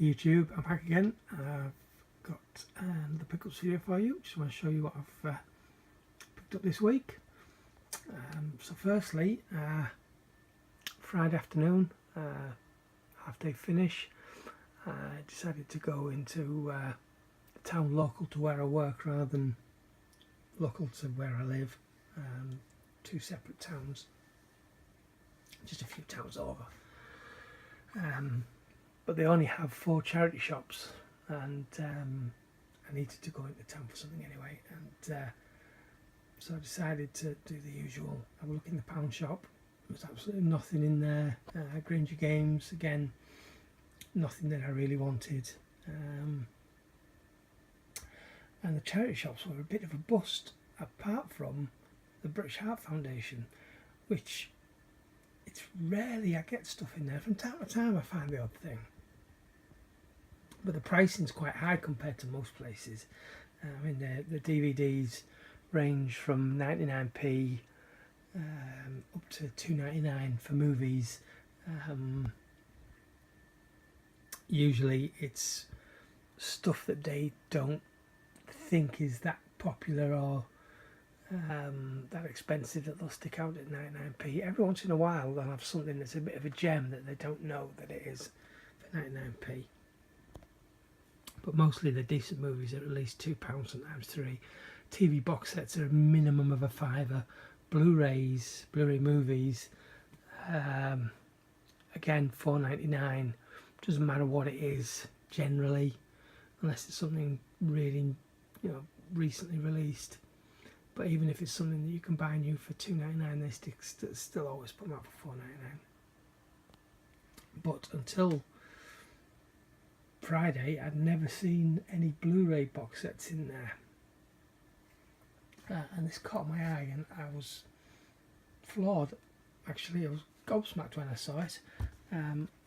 YouTube. I'm back again. I've got the pickups video for you. Just want to show you what I've picked up this week. So firstly, Friday afternoon, half day finish. I decided to go into a town local to where I work rather than local to where I live. Two separate towns, just a few towns over. But they only have 4 charity shops, and I needed to go into town for something anyway, and so I decided to do the usual. I look in the pound shop. There's absolutely nothing in there. Granger Games, again, nothing that I really wanted. And the charity shops were a bit of a bust, apart from the British Heart Foundation, which it's rarely I get stuff in there. From time to time I find the odd thing, but the pricing's quite high compared to most places. I mean, the DVDs range from 99p up to $2.99 for movies. Usually it's stuff that they don't think is that popular or that expensive that they'll stick out at 99p. Every once in a while they'll have something that's a bit of a gem that they don't know that it is for 99p. But mostly the decent movies are at least £2, sometimes 3. TV box sets are a minimum of a £5. Blu Ray movies, again £4.99. Doesn't matter what it is generally, unless it's something really, recently released. But even if it's something that you can buy new for $2.99, they still always put them out for $4.99. But until Friday, I'd never seen any Blu-ray box sets in there, and this caught my eye, and I was floored. Actually, I was gobsmacked when I saw it.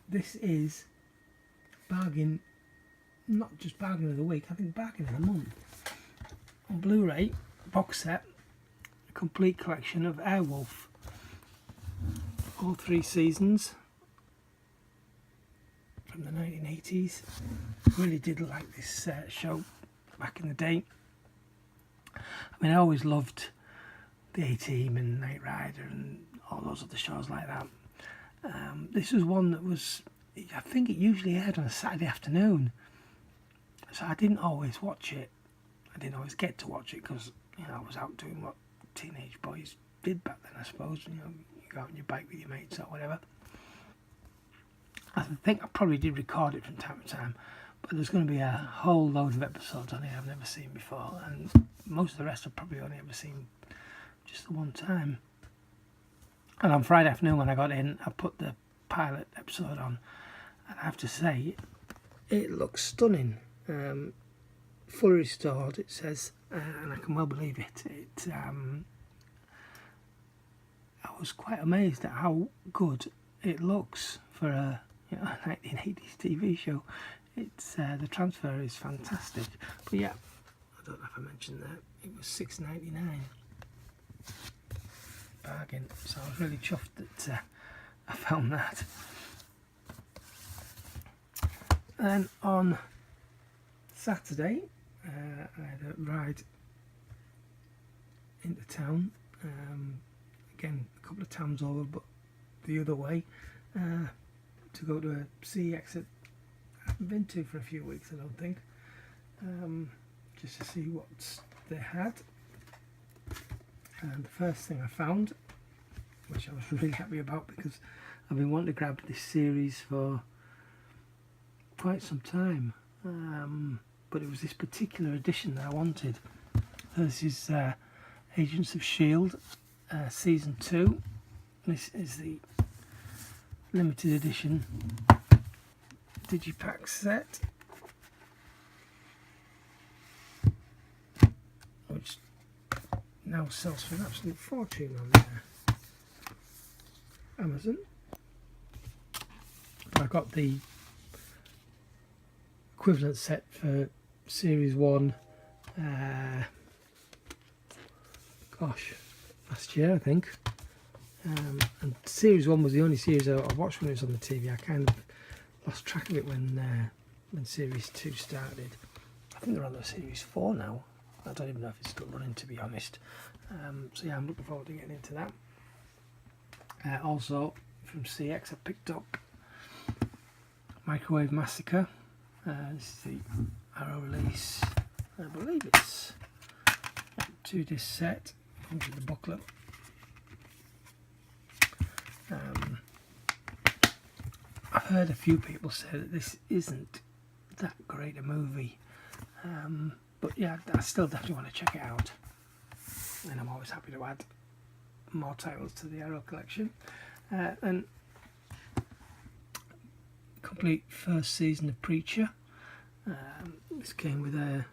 This is bargain, not just bargain of the week, I think bargain of the month. On Blu-ray box set, a complete collection of Airwolf, all 3 seasons from the 1980s. Really did like this show back in the day. I mean, I always loved the A-Team and Knight Rider and all those other shows like that. This was one that was, I think it usually aired on a Saturday afternoon, so I didn't always watch it. I didn't always get to watch it because I was out doing what teenage boys did back then, I suppose. You go out on your bike with your mates or whatever. I think I probably did record it from time to time, but there's going to be a whole load of episodes on it I've never seen before, and most of the rest I've probably only ever seen just the one time. And on Friday afternoon when I got in, I put the pilot episode on, and I have to say, it looks stunning. Fully restored, it says, and I can well believe it. I was quite amazed at how good it looks for a 1980s TV show. It's the transfer is fantastic. But yeah, I don't know if I mentioned that it was $6.99 bargain. So I was really chuffed that I found that. And on Saturday, I had a ride into town. Again, a couple of towns over, but the other way, to go to a CEX that I haven't been to for a few weeks, I don't think, just to see what they had. And the first thing I found, which I was really happy about because I've been wanting to grab this series for quite some time, but it was this particular edition that I wanted. This is Agents of S.H.I.E.L.D. Season 2. This is the limited edition digipack set, which now sells for an absolute fortune on Amazon. But I got the equivalent set for Series 1, last year I think. And Series 1 was the only series I watched when it was on the TV. I kind of lost track of it when when Series 2 started. I think they're on the Series 4 now. I don't even know if it's still running, to be honest. So yeah, I'm looking forward to getting into that. Also, from CX, I picked up Microwave Massacre. This is the Arrow release. I believe it's a 2-disc set. Comes with the booklet. I've heard a few people say that this isn't that great a movie, but yeah, I still definitely want to check it out, and I'm always happy to add more titles to the Arrow collection. And complete first season of Preacher. This came with a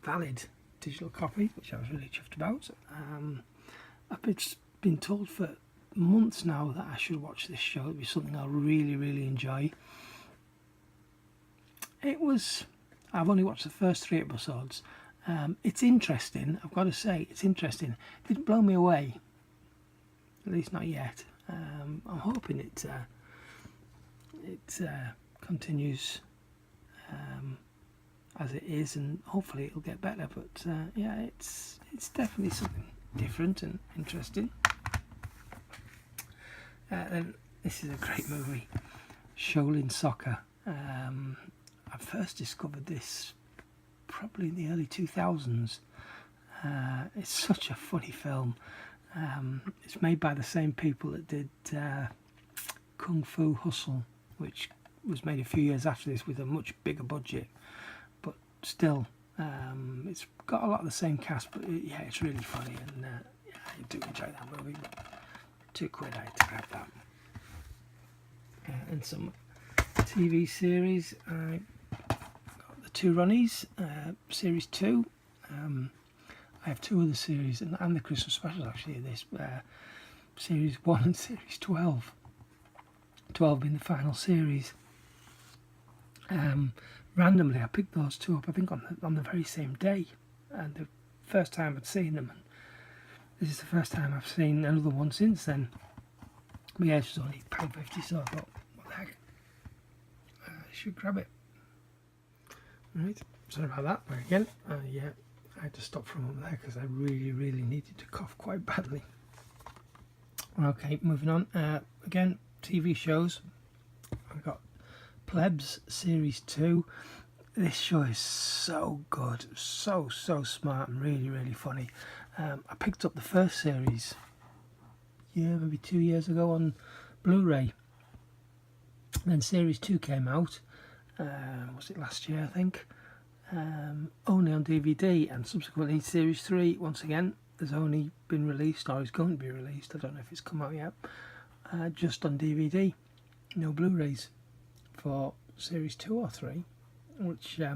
valid digital copy, which I was really chuffed about. I've been told for months now that I should watch this show. It'd be something I'll really, really enjoy. I've only watched the first 3 episodes. It's interesting, I've got to say, it's interesting. It didn't blow me away, at least not yet. I'm hoping it continues as it is, and hopefully it'll get better. But yeah, it's definitely something different and interesting. And this is a great movie, Shaolin Soccer. I first discovered this probably in the early 2000s. It's such a funny film. It's made by the same people that did Kung Fu Hustle, which was made a few years after this with a much bigger budget, but still it's got a lot of the same cast. But yeah, it's really funny, and yeah, I do enjoy that movie. £2 I had to grab that. And some TV series. I got the 2 Ronnies, Series 2. I have 2 other series, and the Christmas special actually of this. Series 1 and Series 12. 12 being the final series. Randomly I picked those 2 up, I think on the very same day, and the first time I'd seen them. This is the first time I've seen another one since then. But yeah, it was only £1.50, so I thought, what the heck, I should grab it. Right, sorry about that, but again, yeah, I had to stop for a moment there because I really, really needed to cough quite badly. Okay, moving on. Again, TV shows. I've got Plebs Series 2. This show is so good, so smart and really, really funny. I picked up the first series, maybe 2 years ago on Blu Ray. Then Series 2 came out, was it last year I think, only on DVD, and subsequently Series 3 once again has only been released, or is going to be released, I don't know if it's come out yet, just on DVD, no Blu Rays for Series 2 or 3, which I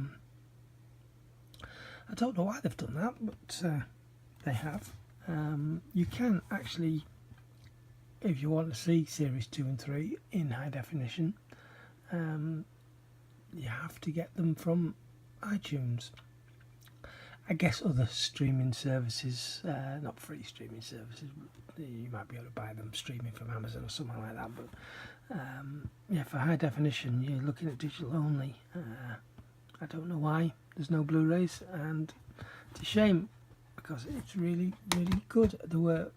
don't know why they've done that, but they have. You can actually, if you want to see Series 2 and 3 in high definition, you have to get them from iTunes. I guess other streaming services, not free streaming services, you might be able to buy them streaming from Amazon or something like that, but yeah, for high definition you're looking at digital only. I don't know why there's no Blu-rays, and it's a shame because it's really, really good. They were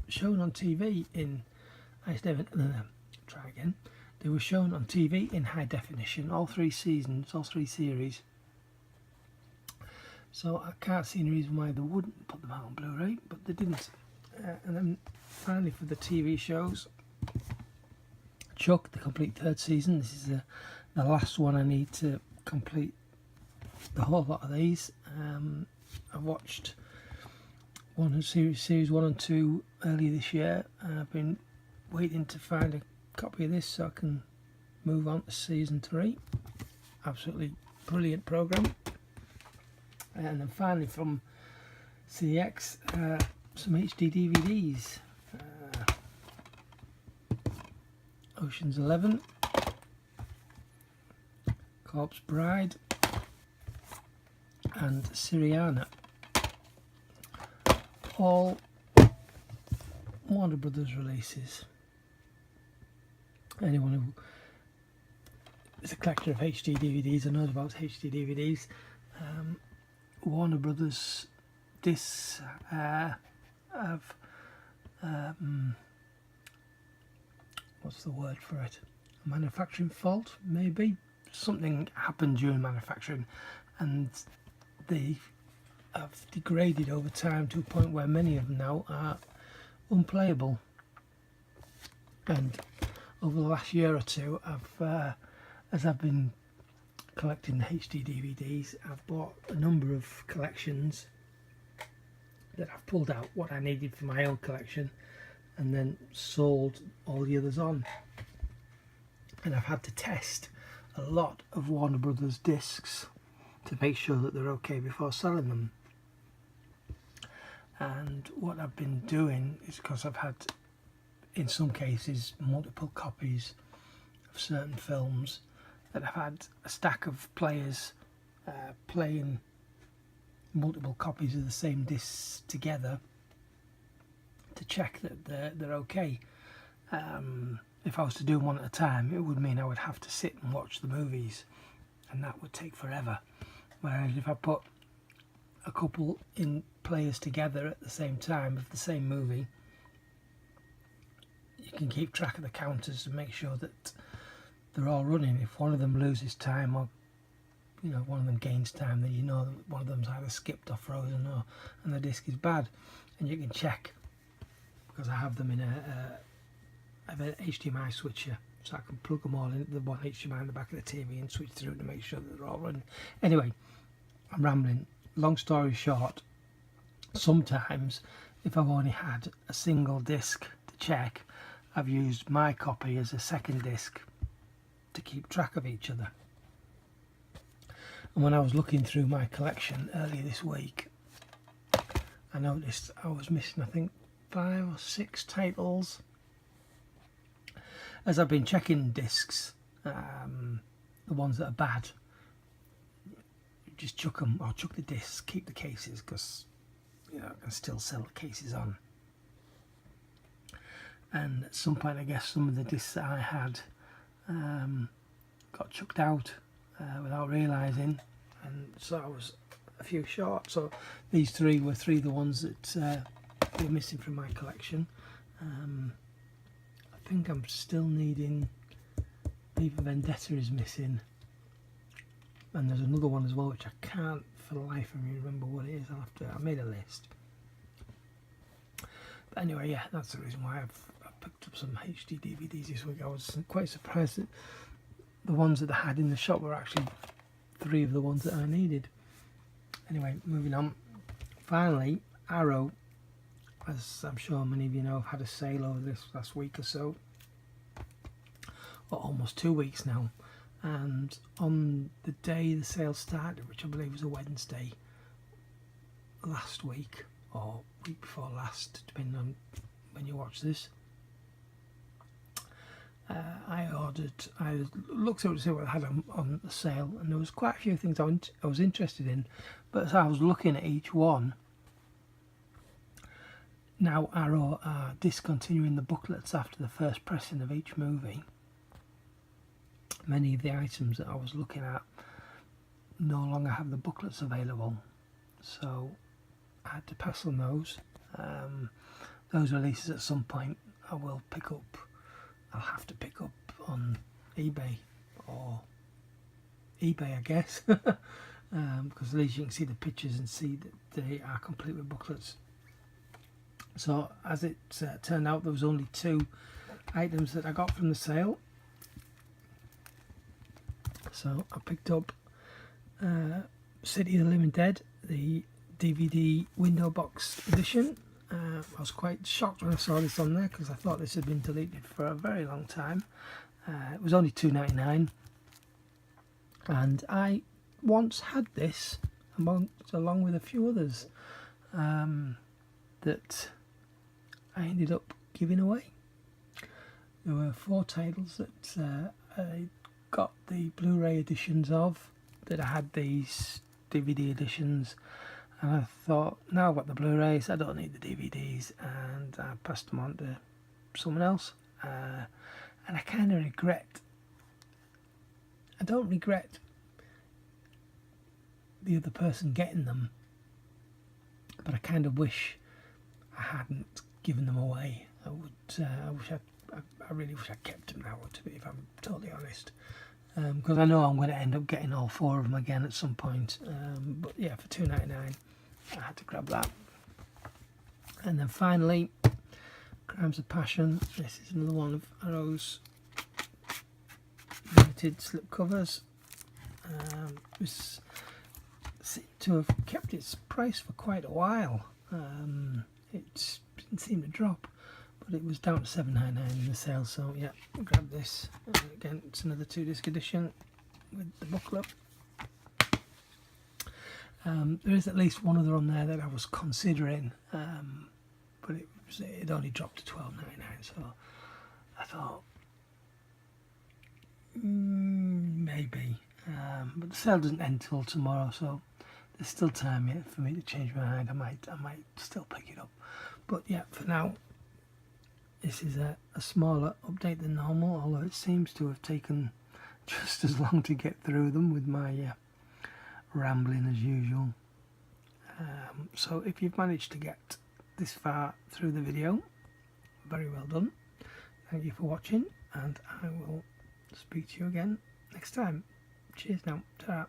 shown on TV in They were shown on TV in high definition, all 3 seasons, all 3 series. So I can't see any reason why they wouldn't put them out on Blu-ray, but they didn't. And then finally for the TV shows, Chuck, the complete 3rd season. This is the last one I need to complete the whole lot of these. I've watched series 1 and 2 earlier this year, and I've been waiting to find a copy of this so I can move on to season 3. Absolutely brilliant programme. And then finally from CX, some HD DVDs. Ocean's 11, Corpse Bride, and Syriana. All Warner Brothers releases. Anyone is a collector of HD DVDs and knows about HD DVDs. Warner Brothers discs have what's the word for it? A manufacturing fault, maybe. Something happened during manufacturing, and they have degraded over time to a point where many of them now are unplayable. And over the last year or two, as I've been collecting the HD DVDs, I've bought a number of collections that I've pulled out what I needed for my own collection and then sold all the others on. And I've had to test a lot of Warner Brothers discs to make sure that they're okay before selling them. And what I've been doing is, because I've had, in some cases, multiple copies of certain films, that I've had a stack of players playing multiple copies of the same discs together to check that they're okay. If I was to do one at a time, it would mean I would have to sit and watch the movies, and that would take forever. Whereas if I put a couple in players together at the same time of the same movie, you can keep track of the counters to make sure that they're all running. If one of them loses time, or one of them gains time, then you know that one of them's either skipped or frozen, and the disc is bad. And you can check, because I have them in I have an HDMI switcher, so I can plug them all in the one HDMI in the back of the TV and switch through to make sure that they're all running. Anyway, I'm rambling. Long story short, sometimes if I've only had a single disc to check, I've used my copy as a second disc to keep track of each other. And when I was looking through my collection earlier this week, I noticed I was missing, I think, 5 or 6 titles. As I've been checking discs, the ones that are bad, just chuck them, or chuck the discs, keep the cases, because I can still sell the cases on. And at some point, I guess some of the discs that I had got chucked out without realising, and so I was a few short. So these 3 were 3 of the ones that were missing from my collection. I think I'm still needing V for Vendetta is missing, and there's another one as well which I can't for the life of me remember what it is. I made a list. But anyway, yeah, that's the reason why I picked up some HD DVDs this week. I was quite surprised that the ones that I had in the shop were actually 3 of the ones that I needed. Anyway, moving on. Finally, Arrow, as I'm sure many of you know, have had a sale over this last week or so, or almost 2 weeks now. And on the day the sale started, which I believe was a Wednesday last week, or week before last, depending on when you watch this, I looked over to see what I had on the sale, and there was quite a few things I was interested in, but as I was looking at each one, now Arrow are discontinuing the booklets after the first pressing of each movie. Many of the items that I was looking at no longer have the booklets available, so I had to pass on those. Those releases at some point I will pick up. I'll have to pick up on eBay, I guess, because at least you can see the pictures and see that they are complete with booklets. So as it turned out, there was only 2 items that I got from the sale. So I picked up City of the Living Dead, the DVD window box edition. I was quite shocked when I saw this on there, because I thought this had been deleted for a very long time. It was only $2.99, and I once had this along with a few others that I ended up giving away. There were 4 titles that I got the Blu Ray editions of, that I had these DVD editions, and I thought, now I've got the Blu Rays, I don't need the DVDs, and I passed them on to someone else. And I kind of regret I don't regret the other person getting them, but I kind of wish I hadn't given them away. I really wish I kept them now, if I'm totally honest, because I know I'm going to end up getting all 4 of them again at some point. But yeah, for $2.99 I had to grab that. And then finally, Crimes of Passion. This is another one of Arrow's limited slip covers. This seemed to have kept its price for quite a while. It didn't seem to drop, but it was down to $7.99 in the sale, so yeah, grab this. Again, it's another 2-disc edition with the booklet. There is at least one other on there that I was considering, but it only dropped to $12.99, so I thought maybe. But the sale doesn't end till tomorrow, so there's still time yet for me to change my mind. I might still pick it up, but yeah, for now this is a smaller update than normal, although it seems to have taken just as long to get through them with my rambling as usual. So if you've managed to get this far through the video, very well done. Thank you for watching, and I will speak to you again next time. Cheers now. Ta-ra.